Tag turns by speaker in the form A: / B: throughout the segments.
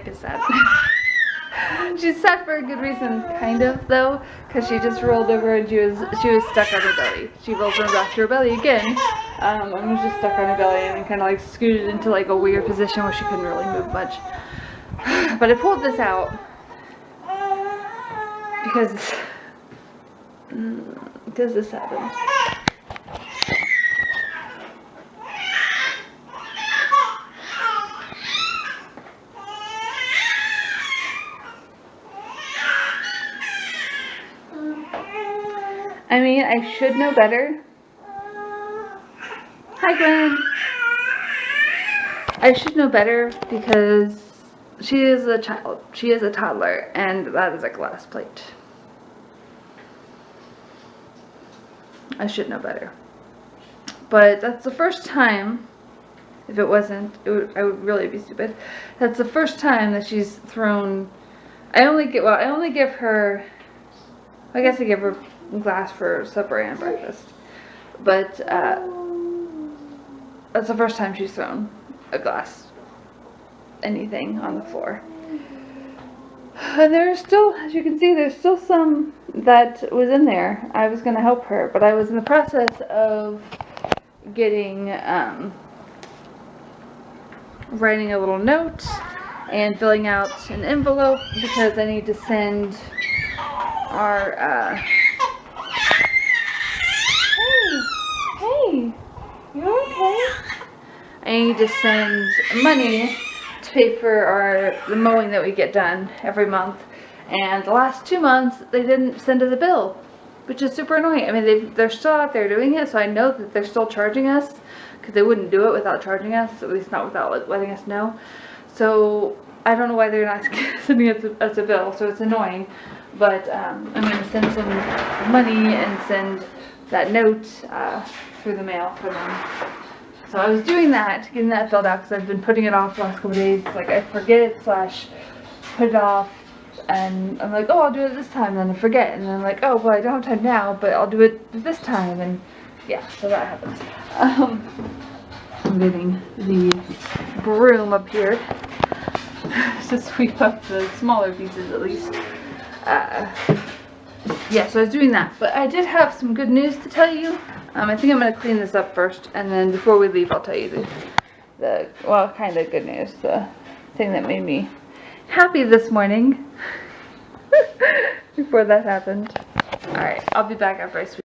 A: neck is sad. She's sad for a good reason, kind of, though, because she just rolled over and she was stuck on her belly. She rolls over back to her belly again, and was just stuck on her belly and kind of like scooted into like a weird position where she couldn't really move much. But I pulled this out because this happened. I mean, I should know better. Hi, Gwen. I should know better because she is a child. She is a toddler, and that is a glass plate. I should know better. But that's the first time. If it wasn't, I would really be stupid. That's the first time that she's thrown. I only give her. I guess I give her glass for supper and breakfast, but that's the first time she's thrown a glass, anything, on the floor. And there's still, as you can see, there's still some that was in there. I was going to help her, but I was in the process of getting, writing a little note and filling out an envelope because I need to send our, Hey, you okay? I need to send money to pay for the mowing that we get done every month. And the last 2 months, they didn't send us a bill, which is super annoying. I mean, they're still out there doing it, so I know that they're still charging us, because they wouldn't do it without charging us, at least not without letting us know. So I don't know why they're not sending us a bill, so it's annoying. But I'm going to send some money and send that note through the mail for them. So I was doing that, getting that filled out, because I've been putting it off the last couple of days. Like, I forget it / put it off, and I'm like, oh, I'll do it this time, then I forget, and then I'm like, oh, well, I don't have time now, but I'll do it this time, and yeah, so that happens. I'm getting the broom up here to sweep up the smaller pieces at least. Yeah, so I was doing that, but I did have some good news to tell you. I think I'm going to clean this up first, and then before we leave, I'll tell you the well, kind of good news, the thing that made me happy this morning before that happened. Alright, I'll be back after I sweep.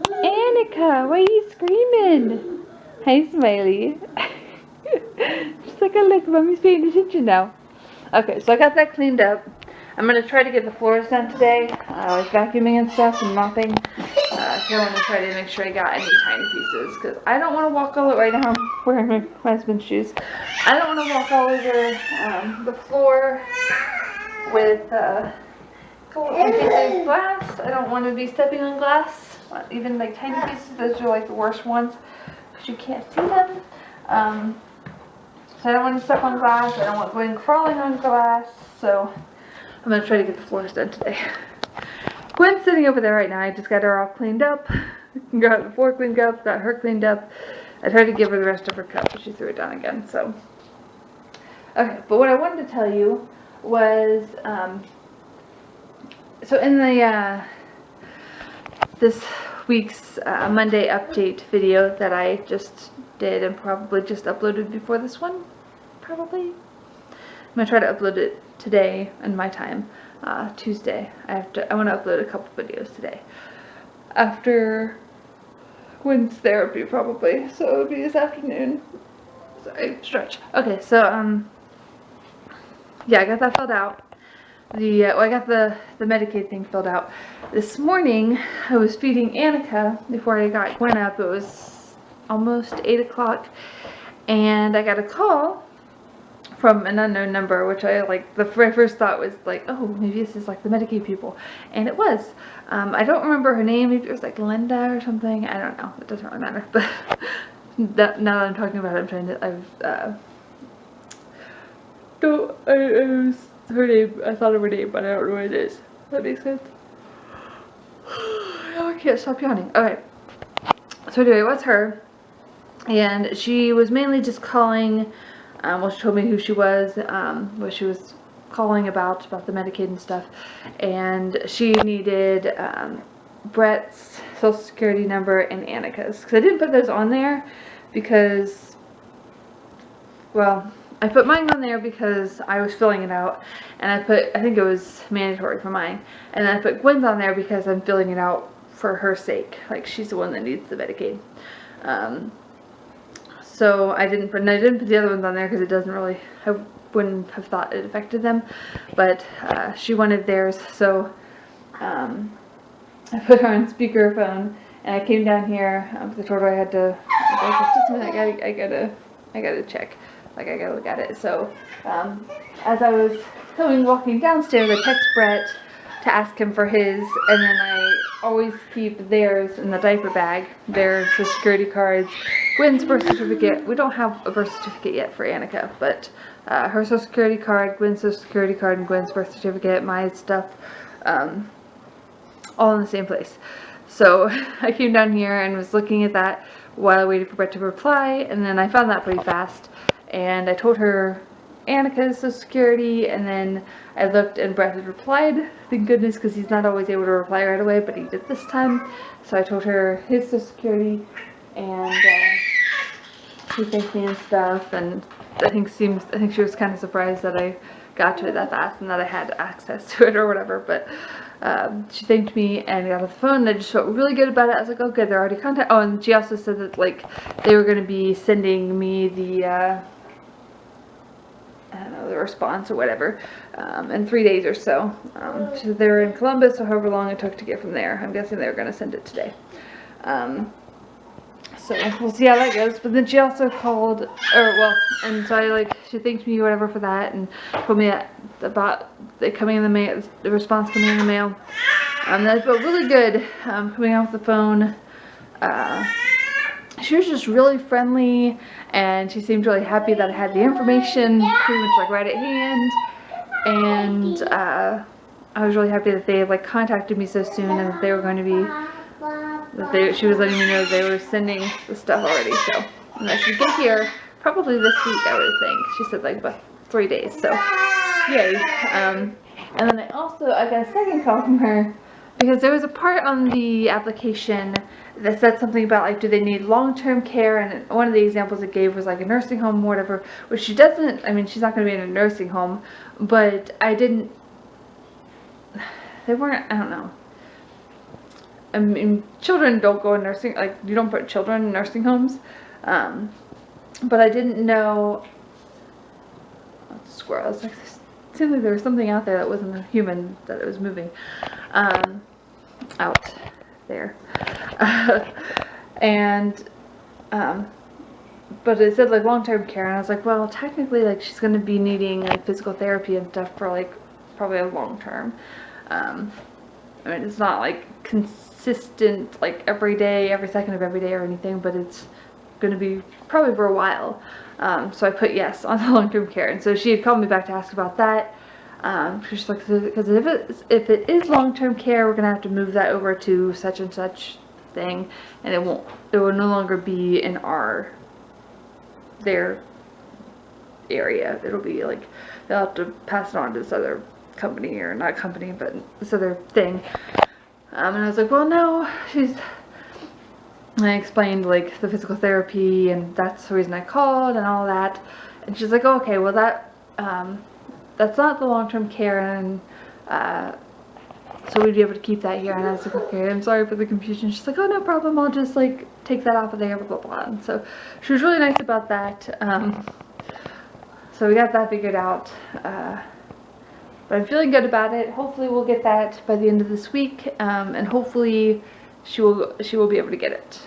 A: Annika, why are you screaming? Hi, Smiley. She's like, oh look, Mommy's paying attention now. Okay, so I got that cleaned up. I'm going to try to get the floors done today, like vacuuming and stuff and mopping. I want to try to make sure I got any tiny pieces, because I don't want to walk all over, right now I'm wearing my husband's shoes. I don't want to walk all over the floor with glass. I don't want to be stepping on glass, even like tiny pieces. Those are like the worst ones, because you can't see them. So I don't want to step on glass. I don't want going crawling on glass, so I'm going to try to get the floors done today. Gwen's sitting over there right now. I just got her all cleaned up. Got the floor cleaned up. Got her cleaned up. I tried to give her the rest of her cup, but she threw it down again. So, okay. But what I wanted to tell you was, so in the this week's Monday update video that I just did and probably just uploaded before this one, probably. I'm gonna try to upload it today in my time. Tuesday. I want to upload a couple videos today. After Gwen's therapy, probably. So it'll be this afternoon. Sorry, stretch. Okay, so yeah, I got that filled out. I got the Medicaid thing filled out. This morning, I was feeding Annika before I got Gwen up. It was almost 8 o'clock, and I got a call from an unknown number, which I like. The first thought was like, oh, maybe this is like the Medicaid people, and it was. I don't remember her name. Maybe it was like Linda or something. I don't know. It doesn't really matter. But now that I'm talking about it, I'm trying to. Her name. I thought of her name, but I don't know what it is. That makes sense. I can't stop yawning. Okay. So anyway, it was her, and she was mainly just calling Well, she told me who she was, what she was calling about the Medicaid and stuff, and she needed Brett's social security number and Annika's, because I didn't put those on there because, well, I put mine on there because I was filling it out, and I think it was mandatory for mine, and then I put Gwen's on there because I'm filling it out for her sake, like she's the one that needs the Medicaid. So I didn't put the other ones on there because it doesn't really, I wouldn't have thought it affected them, but she wanted theirs, so I put her on speakerphone, and I came down here because I told her I had to, I was like, just a minute, I gotta check, like I gotta look at it. So as I was walking downstairs, I text Brett to ask him for his, and then I always keep theirs in the diaper bag, their social security cards, Gwen's birth certificate. We don't have a birth certificate yet for Annika, but her social security card, Gwen's social security card, and Gwen's birth certificate, my stuff, all in the same place. So I came down here and was looking at that while I waited for Brett to reply, and then I found that pretty fast, and I told her Annika's social security, and then I looked and Brett had replied, thank goodness, because he's not always able to reply right away, but he did this time. So I told her his social security, and she thanked me and stuff, and I think she was kind of surprised that I got to it that fast and that I had access to it or whatever, but she thanked me and got off the phone, and I just felt really good about it. I was like, oh good, they're already contacted. Oh, and she also said that like they were going to be sending me the I don't know, the response or whatever, in 3 days or so. So they were in Columbus, so however long it took to get from there. I'm guessing they were going to send it today. So we'll see how that goes. But then she also called, and so she thanked me or whatever for that, and told me about it coming in the mail, the response coming in the mail. That felt really good, coming off the phone. She was just really friendly, and she seemed really happy that I had the information pretty much like right at hand, and I was really happy that they like contacted me so soon, and that they were going to be, she was letting me know they were sending the stuff already, so, and I should get here probably this week, I would think. She said like about 3 days, so yay. And then I got a second call from her because there was a part on the application that said something about like, do they need long-term care, and one of the examples it gave was like a nursing home or whatever, which she doesn't, I mean, she's not going to be in a nursing home, but they weren't, I don't know. I mean, children don't go in nursing, like, you don't put children in nursing homes, but I didn't know, squirrel, it seemed like there was something out there that wasn't a human, that it was moving, out there, but it said like long-term care, and I was like, well, technically, like, she's going to be needing like physical therapy and stuff for like probably a long term. I mean, it's not like consistent, like every day, every second of every day or anything, but it's going to be probably for a while. So I put yes on the long-term care, and so she had called me back to ask about that. She's like, because if it is long-term care, we're going to have to move that over to such and such thing, and it will no longer be in their area. It'll be like, they'll have to pass it on to this other company, or not company, but this other thing. And I was like, well, no, and I explained like the physical therapy, and that's the reason I called and all that, and she's like, oh, okay, well that's not the long-term care, and so we'd be able to keep that here. And I was like, okay, I'm sorry for the confusion. She's like, oh, no problem, I'll just like take that off of there, blah blah blah. And so she was really nice about that. So we got that figured out, but I'm feeling good about it. Hopefully we'll get that by the end of this week, and hopefully she will be able to get it.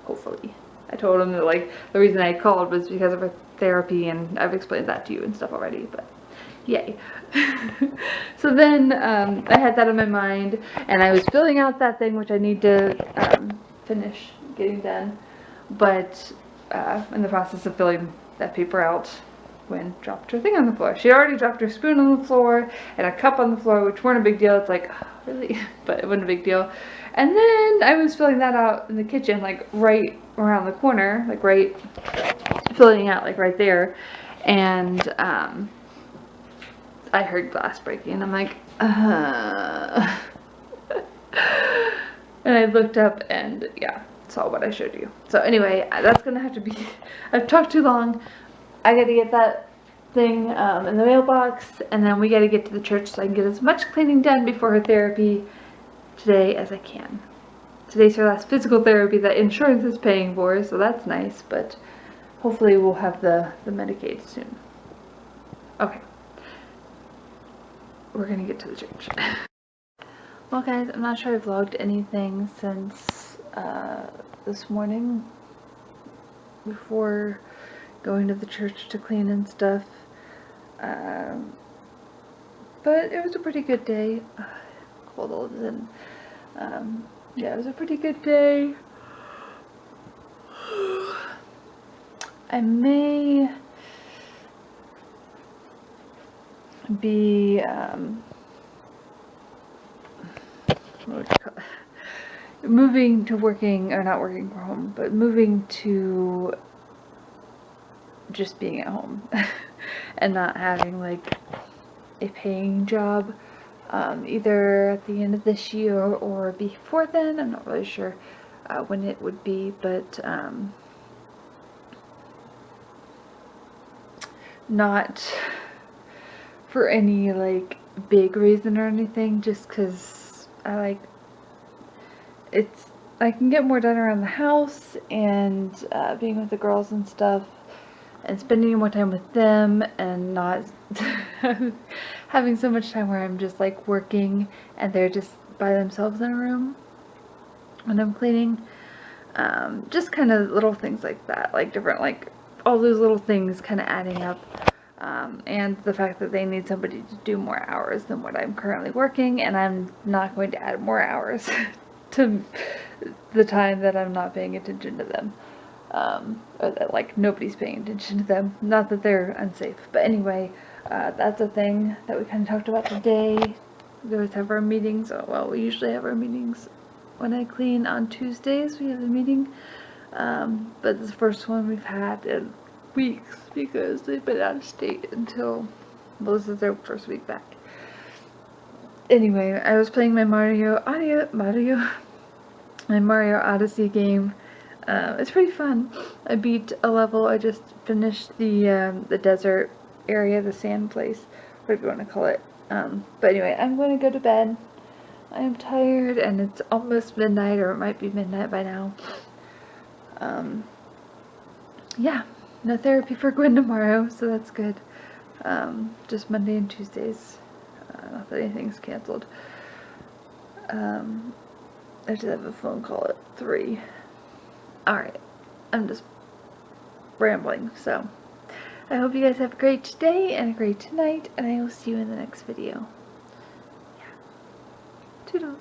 A: Hopefully. I told him that like the reason I called was because of her therapy, and I've explained that to you and stuff already, but yay. So then I had that on my mind, and I was filling out that thing which I need to finish getting done, but in the process of filling that paper out, Gwen dropped her thing on the floor. She already dropped her spoon on the floor and a cup on the floor, which weren't a big deal. It's like, oh, really? But it wasn't a big deal. And then I was filling that out in the kitchen, like right around the corner, like right, filling out like right there. and I heard glass breaking. I'm like, and I looked up and yeah, saw what I showed you. So anyway, that's gonna have to be, I've talked too long. I gotta get that thing in the mailbox, and then we gotta get to the church so I can get as much cleaning done before her therapy today as I can. Today's her last physical therapy that insurance is paying for, so that's nice, but hopefully we'll have the Medicaid soon. Okay. We're gonna get to the church. Well guys, I'm not sure I've vlogged anything since this morning before going to the church to clean and stuff. But it was a pretty good day. Cold and yeah, it was a pretty good day. I may be what would you call it? Moving to working, or not working from home, but moving to just being at home and not having like a paying job, either at the end of this year or before then. I'm not really sure when it would be, but not for any like big reason or anything, just because I can get more done around the house and being with the girls and stuff, and spending more time with them, and not having so much time where I'm just like working and they're just by themselves in a room when I'm cleaning. Just kind of little things like that, like different, like all those little things kind of adding up. And the fact that they need somebody to do more hours than what I'm currently working, and I'm not going to add more hours to the time that I'm not paying attention to them. Or that like nobody's paying attention to them. Not that they're unsafe, but anyway, that's a thing that we kind of talked about today. We always have our meetings. Well, we usually have our meetings when I clean on Tuesdays. We have a meeting, but it's the first one we've had in weeks because they've been out of state until, well, this is their first week back. Anyway, I was playing my Mario Odyssey game. It's pretty fun. I beat a level. I just finished the desert area, the sand place, whatever you want to call it. But anyway, I'm going to go to bed. I am tired, and it's almost midnight, or it might be midnight by now. Yeah, no therapy for Gwen tomorrow, so that's good. Just Monday and Tuesdays. Not that anything's canceled. I just have a phone call at 3. Alright, I'm just rambling, so I hope you guys have a great day and a great night, and I will see you in the next video. Yeah. Toodles.